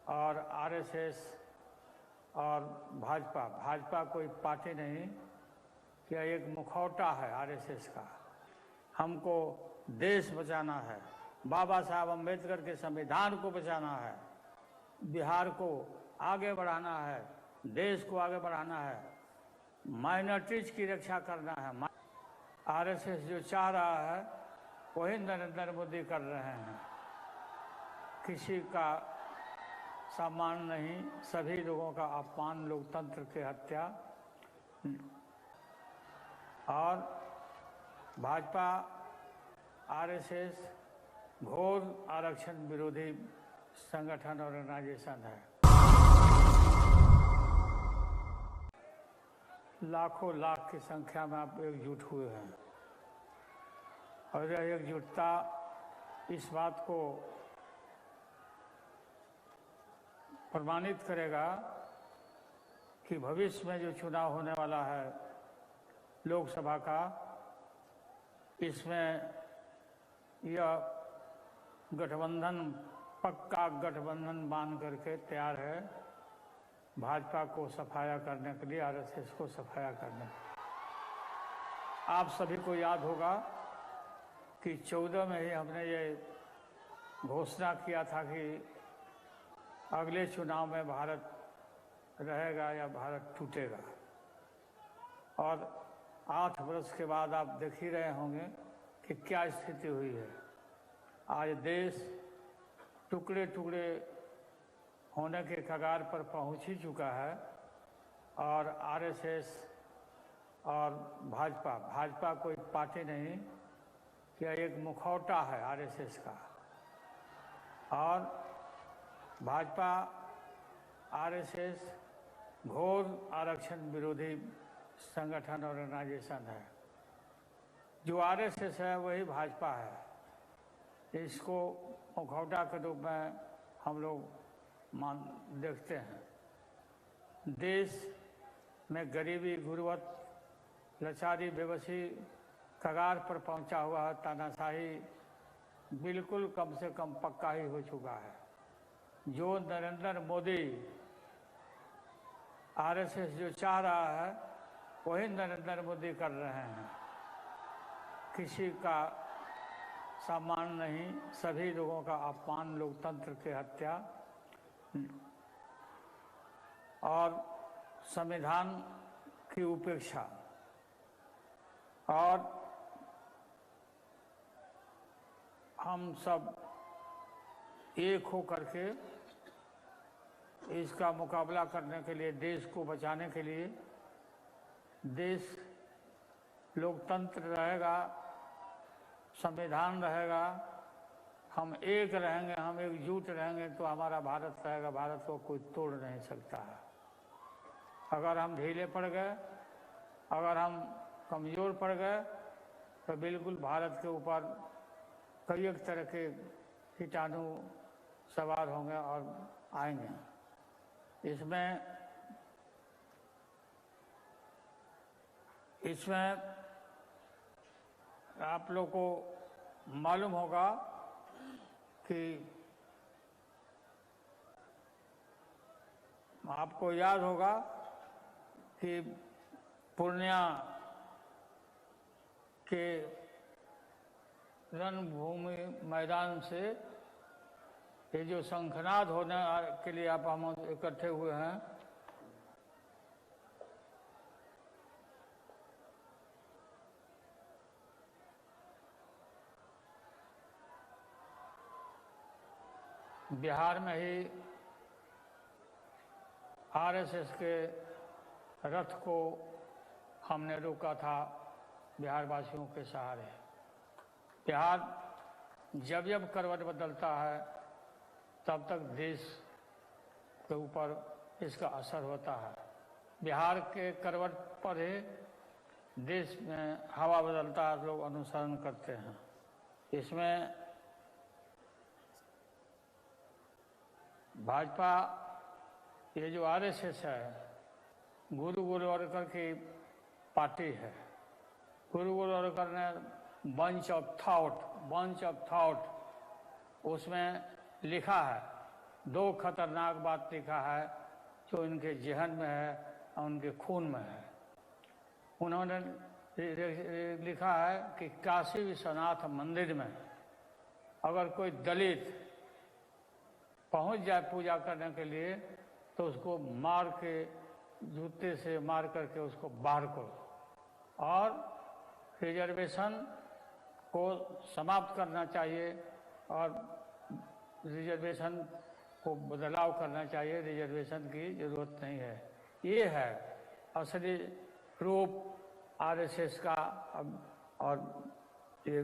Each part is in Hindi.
और आरएसएस और भाजपा कोई पार्टी नहीं, यह एक मुखौटा है आरएसएस का। हमको देश बचाना है, बाबा साहब अम्बेडकर के संविधान को बचाना है, बिहार को आगे बढ़ाना है, देश को आगे बढ़ाना है, माइनॉरिटीज की रक्षा करना है। आरएसएस जो चाह रहा है वही नरेंद्र मोदी कर रहे हैं। किसी का सम्मान नहीं, सभी लोगों का अपमान, लोकतंत्र की हत्या। और भाजपा आरएसएस घोर आरक्षण विरोधी संगठन और ऑर्गेनाइजेशन है। लाखों लाख की संख्या में आप एकजुट हुए हैं और यह एकजुटता इस बात को प्रमाणित करेगा कि भविष्य में जो चुनाव होने वाला है लोकसभा का, इसमें यह गठबंधन पक्का गठबंधन बांध करके तैयार है भाजपा को सफाया करने के लिए, आरएसएस को सफाया करने के लिए। आप सभी को याद होगा कि 14 में ही हमने ये घोषणा किया था कि अगले चुनाव में भारत रहेगा या भारत टूटेगा। और 8 वर्ष के बाद आप देख ही रहे होंगे कि क्या स्थिति हुई है। आज देश टुकड़े टुकड़े होने के कगार पर पहुंच ही चुका है और आरएसएस और भाजपा कोई पार्टी नहीं, यह एक मुखौटा है आरएसएस का। और भाजपा आरएसएस घोर आरक्षण विरोधी संगठन और ऑर्गेनाइजेशन है। जो आरएसएस है वही भाजपा है। इसको मुखौटा के रूप में हम लोग देखते हैं। देश में गरीबी, गुर्बत, लाचारी, बेबसी कगार पर पहुंचा हुआ है। तानाशाही बिल्कुल कम से कम पक्का ही हो चुका है। जो नरेंद्र मोदी आरएसएस जो चाह रहा है वही नरेंद्र मोदी कर रहे हैं। किसी का सम्मान नहीं, सभी लोगों का अपमान, लोकतंत्र की हत्या और संविधान की उपेक्षा। और हम सब एक हो करके इसका मुकाबला करने के लिए, देश को बचाने के लिए, देश लोकतंत्र रहेगा, संविधान रहेगा, हम एक रहेंगे, हम एकजुट रहेंगे तो हमारा भारत रहेगा। भारत को कोई तोड़ नहीं सकता है। अगर हम ढीले पड़ गए, अगर हम कमज़ोर पड़ गए तो बिल्कुल भारत के ऊपर कई एक तरह के कीटाणु सवार होंगे और आएंगे। इसमें आप लोग को मालूम होगा कि आपको याद होगा कि पूर्णिया के रणभूमि मैदान से ये जो शंखनाद होने के लिए आप हम इकट्ठे हुए हैं, बिहार में ही आरएसएस के रथ को हमने रोका था बिहार वासियों के सहारे। बिहार जब जब करवट बदलता है तब तक देश के ऊपर इसका असर होता है। बिहार के करवट पर ही देश में हवा बदलता है, लोग अनुसरण करते हैं। इसमें भाजपा, ये जो आरएसएस है, गुरु गोलवलकर की पार्टी है। गुरु गोलवलकर ने बंच ऑफ थॉट उसमें लिखा है, दो खतरनाक बात लिखा है जो इनके जहन में है और उनके खून में है। उन्होंने लिखा है कि काशी विश्वनाथ मंदिर में अगर कोई दलित पहुंच जाए पूजा करने के लिए तो उसको मार के, जूते से मार करके उसको बाहर करो और रिजर्वेशन को समाप्त करना चाहिए और रिजर्वेशन को बदलाव करना चाहिए। रिजर्वेशन की जरूरत नहीं है। ये है असली रूप आरएसएस का और ये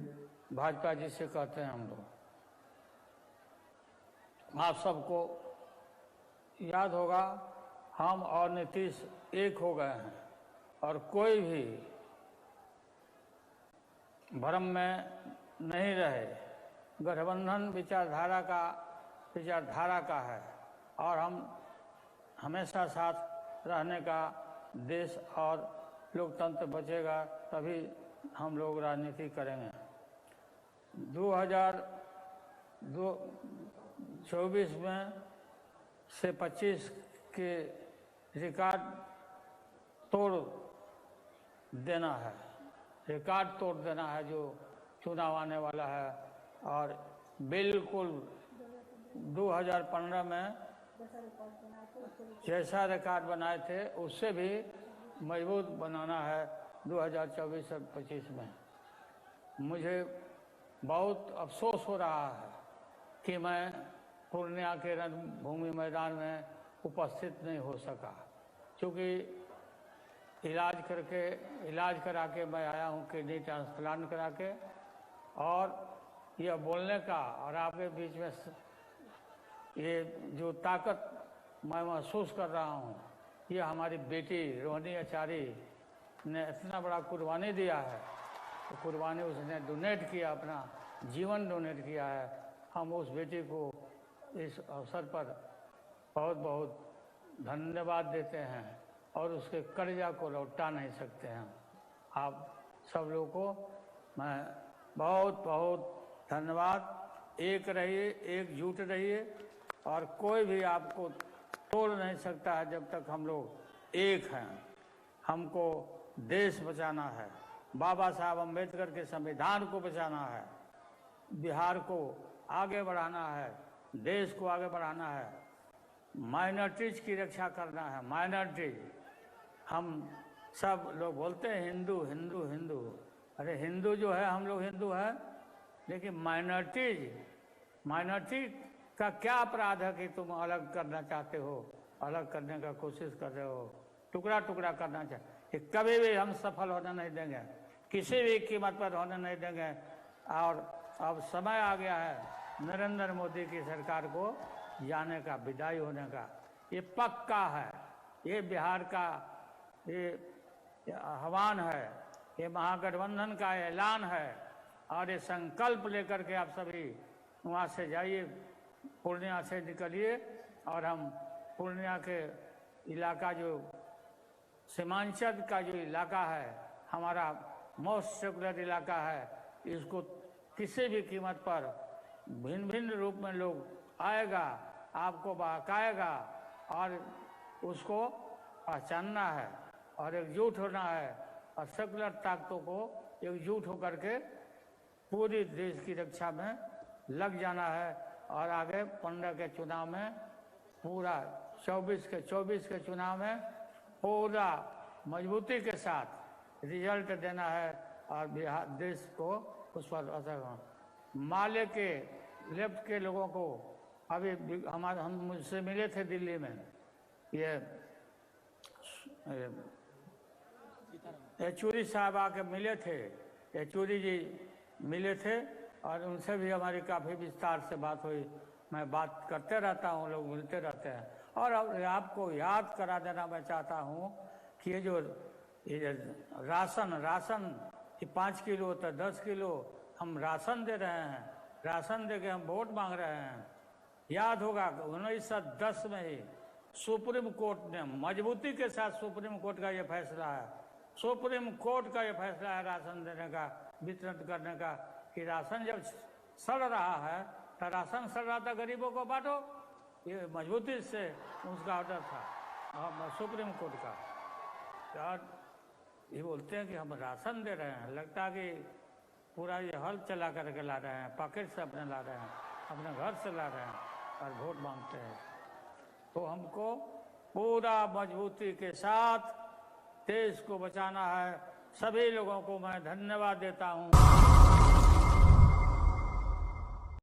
भाजपा जिसे कहते हैं हम लोग। आप सबको याद होगा हम और नीतीश एक हो गए हैं और कोई भी भ्रम में नहीं रहे। गठबंधन विचारधारा का है और हम हमेशा साथ रहने का, देश और लोकतंत्र बचेगा तभी हम लोग राजनीति करेंगे। 2024 में से 25 के रिकॉर्ड तोड़ देना है जो चुनाव आने वाला है। और बिल्कुल 2015 में जैसा रिकॉर्ड बनाए थे उससे भी मजबूत बनाना है 2024 और 25 में। मुझे बहुत अफसोस हो रहा है कि मैं पूर्णिया के रणभूमि मैदान में उपस्थित नहीं हो सका, क्योंकि इलाज करा के मैं आया हूँ, किडनी ट्रांसप्लांट करा के। और यह बोलने का और आपके बीच में ये जो ताकत मैं महसूस कर रहा हूँ, ये हमारी बेटी रोहिणी आचार्य ने इतना बड़ा कुर्बानी दिया है। तो कुर्बानी उसने डोनेट किया, अपना जीवन डोनेट किया है। हम उस बेटी को इस अवसर पर बहुत बहुत धन्यवाद देते हैं और उसके कर्जा को लौटा नहीं सकते हैं। आप सब लोगों को मैं बहुत बहुत धन्यवाद। एक रहिए, एकजुट रहिए और कोई भी आपको तोड़ नहीं सकता है जब तक हम लोग एक हैं। हमको देश बचाना है, बाबा साहब अम्बेडकर के संविधान को बचाना है, बिहार को आगे बढ़ाना है, देश को आगे बढ़ाना है, माइनॉरिटीज की रक्षा करना है। माइनॉरिटीज, हम सब लोग बोलते हैं हिंदू हिंदू हिंदू, अरे हिंदू जो है हम लोग हिंदू हैं, लेकिन माइनॉरिटी का क्या अपराध है कि तुम अलग करना चाहते हो, अलग करने का कोशिश कर रहे हो, टुकड़ा टुकड़ा करना चाहते। कभी भी हम सफल होने नहीं देंगे, किसी भी कीमत पर होने नहीं देंगे। और अब समय आ गया है नरेंद्र मोदी की सरकार को जाने का, विदाई होने का। ये पक्का है, ये बिहार का ये आह्वान है, ये महागठबंधन का ऐलान है। और ये संकल्प लेकर के आप सभी वहाँ से जाइए, पूर्णिया से निकलिए और हम पूर्णिया के इलाका जो सीमांचल का जो इलाका है, हमारा मोस्ट सेकुलर इलाका है, इसको किसी भी कीमत पर भिन्न भिन्न रूप में लोग आएगा, आपको बहकाएगा और उसको पहचानना है और एकजुट होना है और सेकुलर ताकतों को एकजुट होकर के पूरी देश की रक्षा में लग जाना है। और आगे 15 के चुनाव में पूरा 24 के चुनाव में पूरा मजबूती के साथ रिजल्ट देना है और बिहार देश को उस पर असर हो। माले के लेफ्ट के लोगों को अभी हम मुझसे मिले थे दिल्ली में, ये येचुरी साहब आके मिले थे, येचुरी जी मिले थे और उनसे भी हमारी काफ़ी विस्तार से बात हुई। मैं बात करते रहता हूँ, लोग मिलते रहते हैं। और आपको याद करा देना मैं चाहता हूँ कि ये जो राशन ये 5 किलो तो 10 किलो हम राशन दे रहे हैं, राशन दे के हम वोट मांग रहे हैं। याद होगा 1910 में ही सुप्रीम कोर्ट ने मजबूती के साथ, सुप्रीम कोर्ट का ये फैसला है, सुप्रीम कोर्ट का ये फैसला है राशन देने का, वितरण करने का, कि राशन जब सड़ रहा है तो राशन सड़ रहा था, गरीबों को बांटो। ये मजबूती से उसका ऑर्डर था सुप्रीम कोर्ट का। यार ये बोलते हैं कि हम राशन दे रहे हैं, लगता है कि पूरा ये हल चला करके ला रहे हैं, पॉकेट से अपने ला रहे हैं, अपने घर से ला रहे हैं और वोट मांगते हैं। तो हमको पूरा मजबूती के साथ देश को बचाना है। सभी लोगों को मैं धन्यवाद देता हूँ।